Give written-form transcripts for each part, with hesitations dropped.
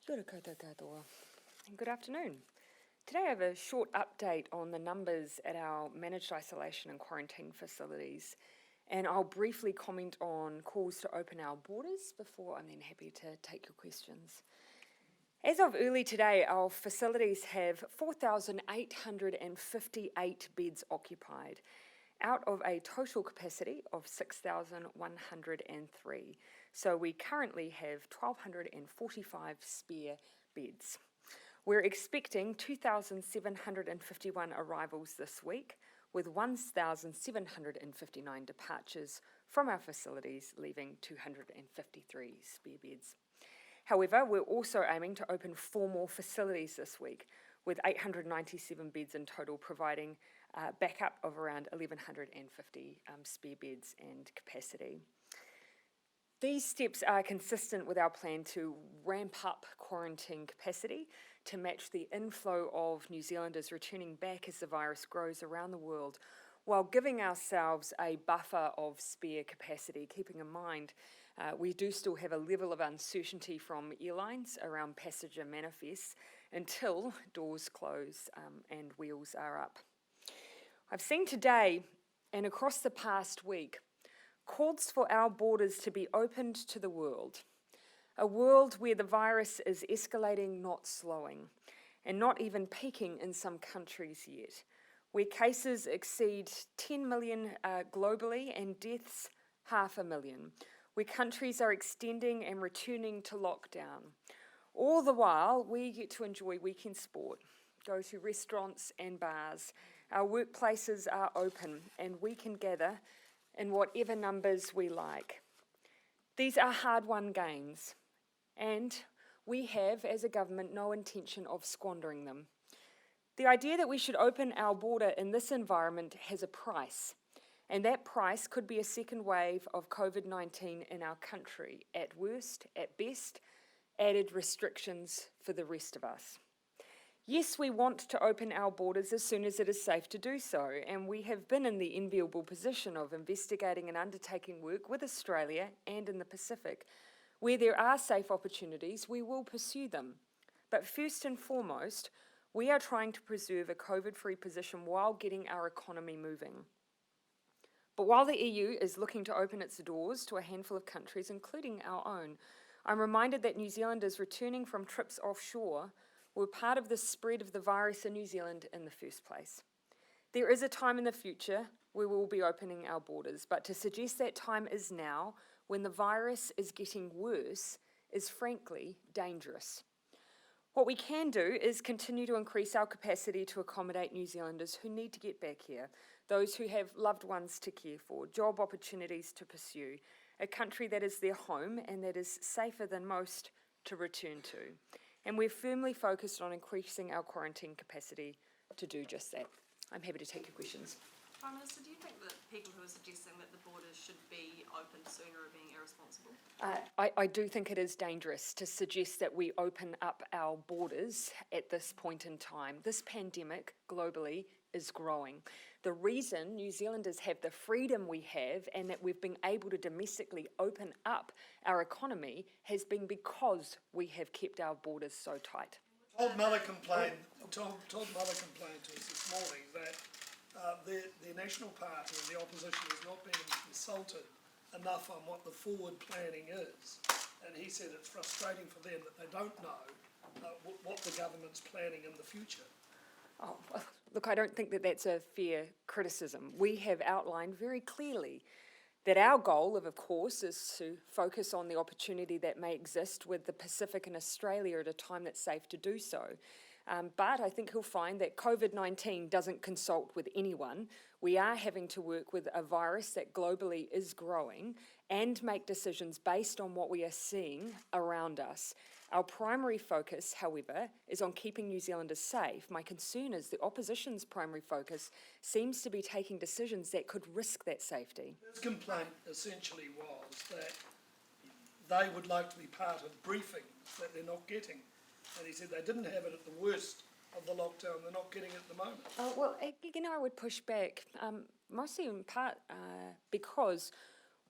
Kia ora koutou katoa. Good afternoon. Today I have a short update on the numbers at our managed isolation and quarantine facilities, and I'll briefly comment on calls to open our borders before I'm then happy to take your questions. As of early today, our facilities have 4,858 beds occupied, out of a total capacity of 6,103. So we currently have 1,245 spare beds. We're expecting 2,751 arrivals this week, with 1,759 departures from our facilities, leaving 253 spare beds. However, we're also aiming to open 4 more facilities this week, with 897 beds in total, providing backup of around 1,150 spare beds and capacity. These steps are consistent with our plan to ramp up quarantine capacity to match the inflow of New Zealanders returning back as the virus grows around the world, while giving ourselves a buffer of spare capacity, keeping in mind we do still have a level of uncertainty from airlines around passenger manifests until doors close and wheels are up. I've seen today and across the past week calls for our borders to be opened to the world, a world where the virus is escalating, not slowing, and not even peaking in some countries yet, where cases exceed 10 million globally and deaths 500,000, where countries are extending and returning to lockdown. All the while, we get to enjoy weekend sport, go to restaurants and bars. Our workplaces are open and we can gather in whatever numbers we like. These are hard-won gains, and we have, as a government, no intention of squandering them. The idea that we should open our border in this environment has a price, and that price could be a second wave of COVID-19 in our country. At worst, at best, added restrictions for the rest of us. Yes, we want to open our borders as soon as it is safe to do so, and we have been in the enviable position of investigating and undertaking work with Australia and in the Pacific. Where there are safe opportunities, we will pursue them. But first and foremost, we are trying to preserve a COVID-free position while getting our economy moving. But while the EU is looking to open its doors to a handful of countries, including our own, I'm reminded that New Zealanders returning from trips offshore were part of the spread of the virus in New Zealand in the first place. There is a time in the future where we will be opening our borders, but to suggest that time is now, when the virus is getting worse, is frankly dangerous. What we can do is continue to increase our capacity to accommodate New Zealanders who need to get back here, those who have loved ones to care for, job opportunities to pursue, a country that is their home and that is safer than most to return to. And we're firmly focused on increasing our quarantine capacity to do just that. I'm happy to take your questions. Prime Minister, do you think that people who are suggesting that the borders should be opened sooner are being irresponsible? I do think it is dangerous to suggest that we open up our borders at this point in time. This pandemic globally is growing. The reason New Zealanders have the freedom we have and that we've been able to domestically open up our economy has been because we have kept our borders so tight. Todd Miller complained to us this morning that the National Party and the opposition is not being consulted enough on what the forward planning is. And he said it's frustrating for them that they don't know what the government's planning in the future. Oh, well, look, I don't think that that's a fair criticism. We have outlined very clearly that our goal, of course, is to focus on the opportunity that may exist with the Pacific and Australia at a time that's safe to do so. But I think he'll find that COVID-19 doesn't consult with anyone. We are having to work with a virus that globally is growing and make decisions based on what we are seeing around us. Our primary focus, however, is on keeping New Zealanders safe. My concern is the opposition's primary focus seems to be taking decisions that could risk that safety. His complaint essentially was that they would like to be part of briefings that they're not getting. And he said they didn't have it at the worst of the lockdown, they're not getting it at the moment. Well, again, I would push back, mostly in part because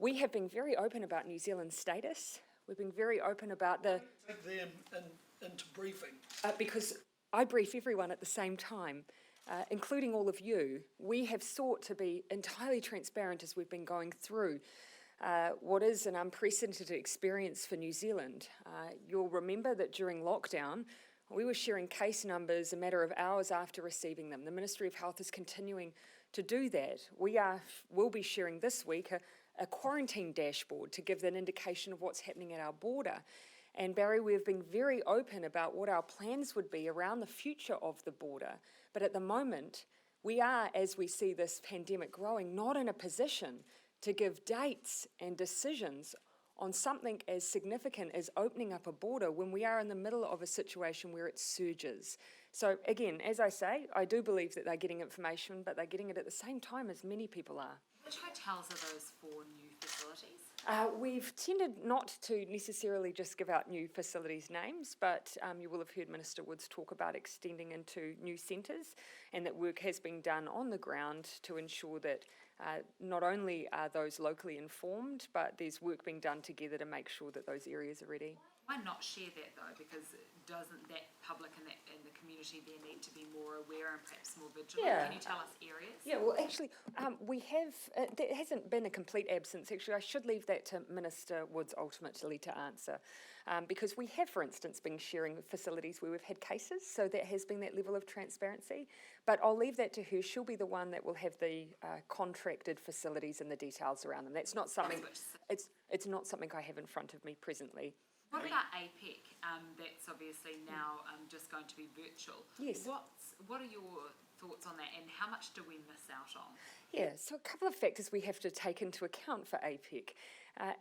we have been very open about New Zealand's status. We've been very open about the... Take them into briefing? Because I brief everyone at the same time, including all of you. We have sought to be entirely transparent as we've been going through what is an unprecedented experience for New Zealand. You'll remember that during lockdown, we were sharing case numbers a matter of hours after receiving them. The Ministry of Health is continuing to do that. We'll be sharing this week a quarantine dashboard to give an indication of what's happening at our border. And Barry, we've been very open about what our plans would be around the future of the border. But at the moment, we are, as we see this pandemic growing, not in a position to give dates and decisions on something as significant as opening up a border when we are in the middle of a situation where it surges. So again, as I say, I do believe that they're getting information, but they're getting it at the same time as many people are. Which hotels are those for new facilities? We've tended not to necessarily just give out new facilities names, but you will have heard Minister Woods talk about extending into new centres, and that work has been done on the ground to ensure that not only are those locally informed, but there's work being done together to make sure that those areas are ready. Why not share that though? Because doesn't that public and the community there need to be more aware and perhaps more vigilant? Yeah. Can you tell us areas? Yeah, well, actually, we have, there hasn't been a complete absence. Actually, I should leave that to Minister Woods ultimately to answer. Because we have, for instance, been sharing facilities where we've had cases, so there has been that level of transparency. But I'll leave that to her. She'll be the one that will have the contracted facilities and the details around them. That's not something, it's not something I have in front of me presently. What about APEC? That's obviously now just going to be virtual. Yes. What are your thoughts on that, and how much do we miss out on? Yeah, so a couple of factors we have to take into account for APEC.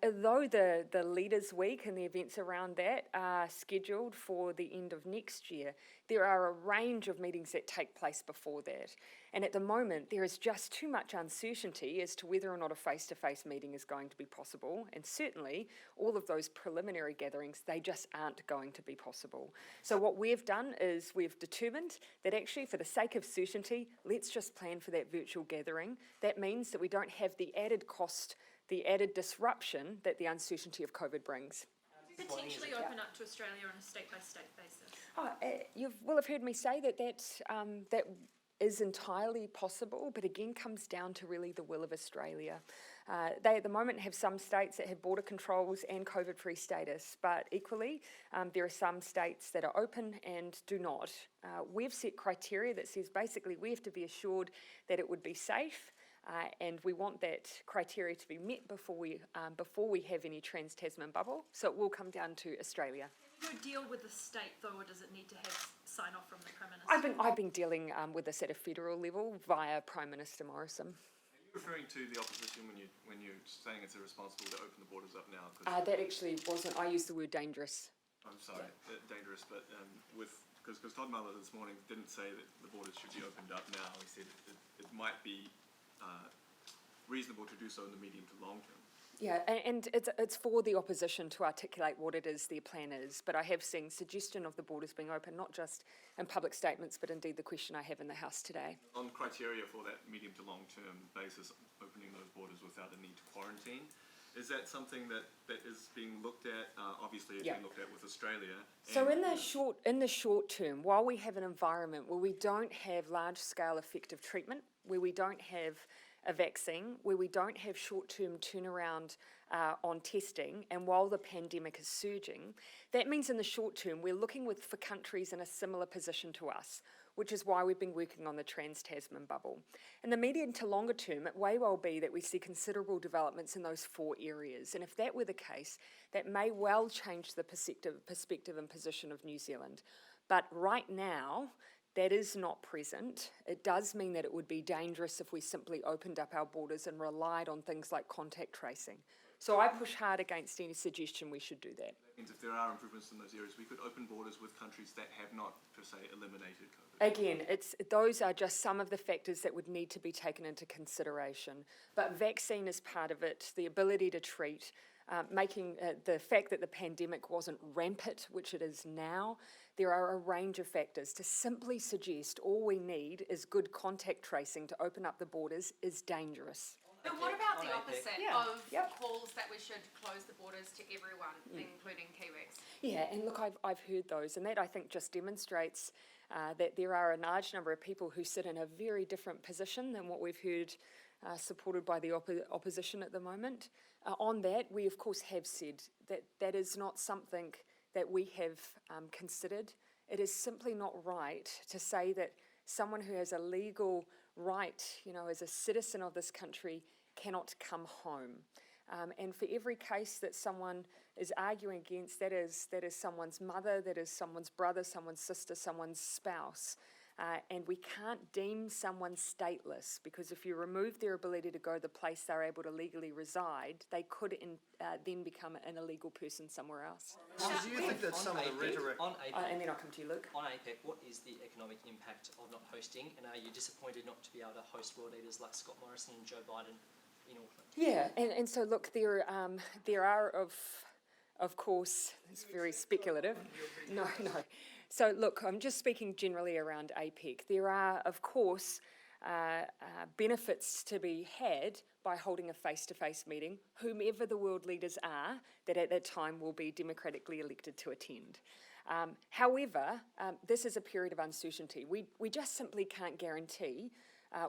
Although the Leaders Week and the events around that are scheduled for the end of next year, there are a range of meetings that take place before that. And at the moment, there is just too much uncertainty as to whether or not a face-to-face meeting is going to be possible. And certainly, all of those preliminary gatherings, they just aren't going to be possible. So what we've done is we've determined that actually, for the sake of certainty, let's just plan for that virtual gathering. That means that we don't have the added cost, the added disruption that the uncertainty of COVID brings. Potentially open up to Australia on a state-by-state basis? You will have heard me say that is entirely possible, but again comes down to really the will of Australia. They at the moment have some states that have border controls and COVID-free status, but equally there are some states that are open and do not. We've set criteria that says basically we have to be assured that it would be safe, and we want that criteria to be met before we have any Trans-Tasman bubble, so it will come down to Australia. Do you deal with the state though, or does it need to have sign-off from the Prime Minister? I've been dealing with this at a federal level via Prime Minister Morrison. Are you referring to the opposition when you're saying it's irresponsible to open the borders up now? That actually wasn't, I used the word dangerous. I'm sorry, dangerous, but because Todd Muller this morning didn't say that the borders should be opened up now. He said it might be reasonable to do so in the medium to long term. Yeah, and it's for the opposition to articulate what it is their plan is, but I have seen suggestion of the borders being open, not just in public statements, but indeed the question I have in the House today. On criteria for that medium to long term basis, opening those borders without a need to quarantine, is that something that is being looked at? Obviously, it's being looked at with Australia. So in the short term, while we have an environment where we don't have large-scale effective treatment, where we don't have a vaccine, where we don't have short-term turnaround on testing, and while the pandemic is surging, that means in the short term we're looking for countries in a similar position to us, which is why we've been working on the Trans-Tasman bubble. In the medium to longer term, it may well be that we see considerable developments in those 4 areas, and if that were the case, that may well change the perspective and position of New Zealand. But right now, that is not present. It does mean that it would be dangerous if we simply opened up our borders and relied on things like contact tracing. So I push hard against any suggestion we should do that. That means if there are improvements in those areas, we could open borders with countries that have not, per se, eliminated COVID. Again, those are just some of the factors that would need to be taken into consideration. But vaccine is part of it, the ability to treat, making the fact that the pandemic wasn't rampant, which it is now. There are a range of factors. To simply suggest all we need is good contact tracing to open up the borders is dangerous. But what about the opposite Yeah. of Yep. calls that we should close the borders to everyone, including Kiwis? Yeah, and look, I've heard those, and that I think just demonstrates that there are a large number of people who sit in a very different position than what we've heard supported by the opposition at the moment. On that, we of course have said that that is not something that we have considered. It is simply not right to say that someone who has a legal right, as a citizen of this country, cannot come home. And for every case that someone is arguing against, that is someone's mother, that is someone's brother, someone's sister, someone's spouse. And we can't deem someone stateless, because if you remove their ability to go the place they're able to legally reside, they could then become an illegal person somewhere else. Do you think that some of the rhetoric... On APEC, And then I'll come to you, Luke. on APEC, what is the economic impact of not hosting, and are you disappointed not to be able to host world leaders like Scott Morrison and Joe Biden in Auckland? Yeah, and so look, there are of course, it's very speculative. No. So look, I'm just speaking generally around APEC. There are, of course, benefits to be had by holding a face-to-face meeting, whomever the world leaders are that at that time will be democratically elected to attend. However, this is a period of uncertainty. We just simply can't guarantee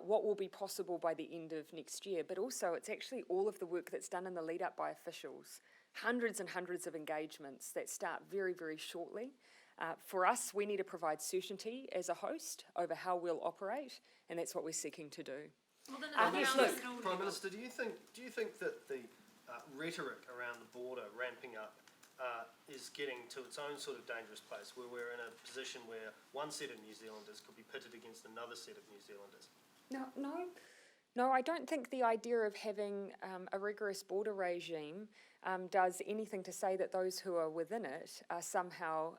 what will be possible by the end of next year, but also it's actually all of the work that's done in the lead up by officials, hundreds and hundreds of engagements that start very, very shortly. For us, we need to provide certainty as a host over how we'll operate, and that's what we're seeking to do. Well, then yes, how look, is it all- Prime Minister, do you think that the rhetoric around the border ramping up is getting to its own sort of dangerous place, where we're in a position where one set of New Zealanders could be pitted against another set of New Zealanders? No, I don't think the idea of having a rigorous border regime does anything to say that those who are within it are somehow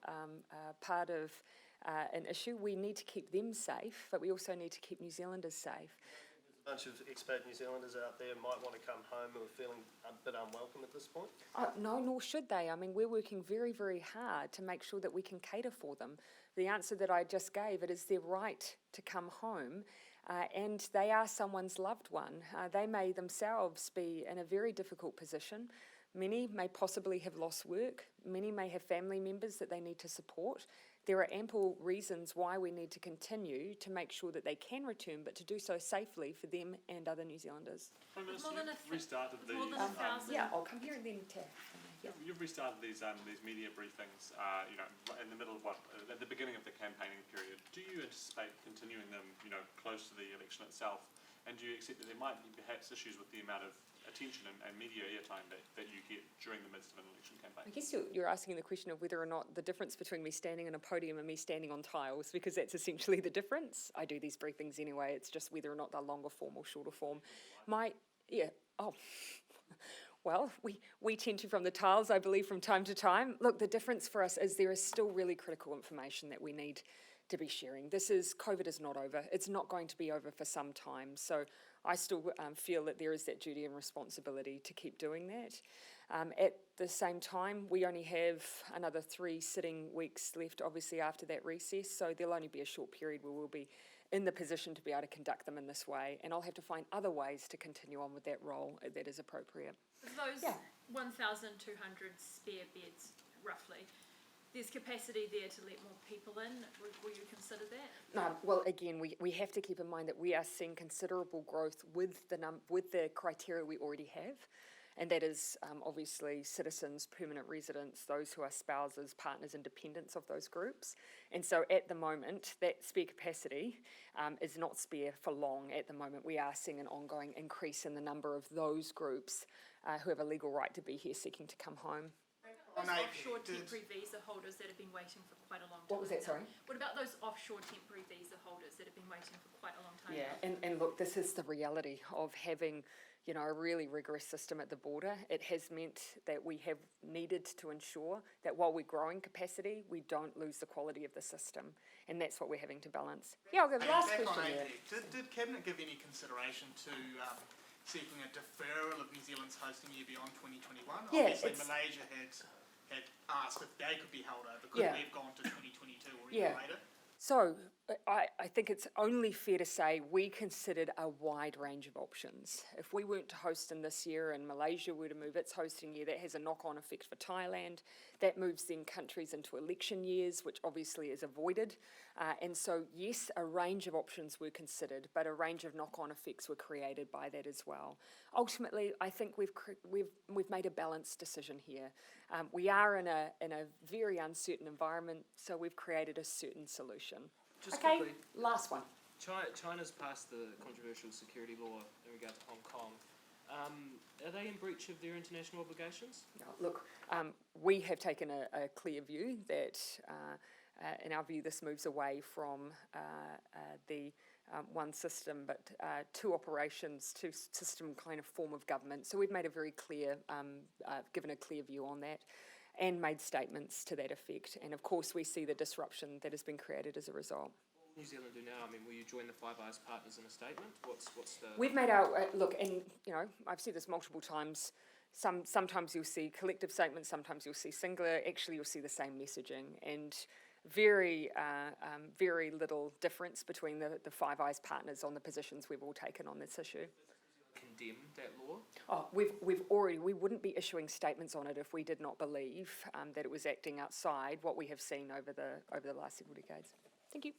part of an issue. We need to keep them safe, but we also need to keep New Zealanders safe. There's a bunch of expat New Zealanders out there might want to come home who are feeling a bit unwelcome at this point. No, nor should they. I mean, we're working very, very hard to make sure that we can cater for them. The answer that I just gave, it is their right to come home. And they are someone's loved one. They may themselves be in a very difficult position. Many may possibly have lost work. Many may have family members that they need to support. There are ample reasons why we need to continue to make sure that they can return, but to do so safely for them and other New Zealanders. Prime Minister, More than you've restarted more than 1,000. Yeah, I'll come here and then to... You've restarted these media briefings, in the middle of at the beginning of the campaigning period. Do you anticipate continuing them, close to the election itself? And do you accept that there might be perhaps issues with the amount of attention and media airtime that you get during the midst of an election campaign? I guess you're asking the question of whether or not the difference between me standing on a podium and me standing on tiles, because that's essentially the difference. I do these briefings anyway, it's just whether or not they're longer form or shorter form. Well, we tend to from the tiles, I believe, from time to time. Look, the difference for us is there is still really critical information that we need to be sharing. COVID is not over. It's not going to be over for some time. So I still feel that there is that duty and responsibility to keep doing that. At the same time, we only have another 3 sitting weeks left, obviously, after that recess. So there'll only be a short period where we'll be in the position to be able to conduct them in this way. And I'll have to find other ways to continue on with that role that is appropriate. Those 1,200 spare beds, roughly, there's capacity there to let more people in. Will you consider that? Well, again, we have to keep in mind that we are seeing considerable growth with the criteria we already have. And that is obviously citizens, permanent residents, those who are spouses, partners and dependents of those groups. And so at the moment, that spare capacity is not spare for long. At the moment, we are seeing an ongoing increase in the number of those groups who have a legal right to be here seeking to come home. Those offshore temporary visa holders that have been waiting for quite a long time. What was that, sorry? What about those offshore temporary visa holders that have been waiting for quite a long time? Yeah, and look, this is the reality of having a really rigorous system at the border. It has meant that we have needed to ensure that while we're growing capacity, we don't lose the quality of the system. And that's what we're having to balance. Yeah, I'll go last Back question. on APEC, did Cabinet give any consideration to seeking a deferral of New Zealand's hosting year beyond 2021? Yeah, Obviously, Malaysia had asked if they could be held over. Could we have gone to 2022 or even later? So I think it's only fair to say we considered a wide range of options. If we weren't to host in this year and Malaysia were to move its hosting year, that has a knock-on effect for Thailand. That moves then countries into election years, which obviously is avoided. And so, yes, a range of options were considered, but a range of knock-on effects were created by that as well. Ultimately, I think we've made a balanced decision here. We are in a very uncertain environment, so we've created a certain solution. Just Okay, quickly, last one. China's passed the controversial security law in regard to Hong Kong. Are they in breach of their international obligations? No, look, we have taken a clear view that, in our view, this moves away from the one system, but two operations, two system kind of form of government. So we've made a very clear, given a clear view on that, and made statements to that effect. And of course, we see the disruption that has been created as a result. What will New Zealand do now? I mean, will you join the Five Eyes partners in a statement? What's the... We've made our, look, and you know, I've said this multiple times, sometimes you'll see collective statements, sometimes you'll see singular, actually you'll see the same messaging, and very little difference between the Five Eyes partners on the positions we've all taken on this issue. Condemn that law? Oh, we wouldn't be issuing statements on it if we did not believe that it was acting outside what we have seen over the last several decades. Thank you.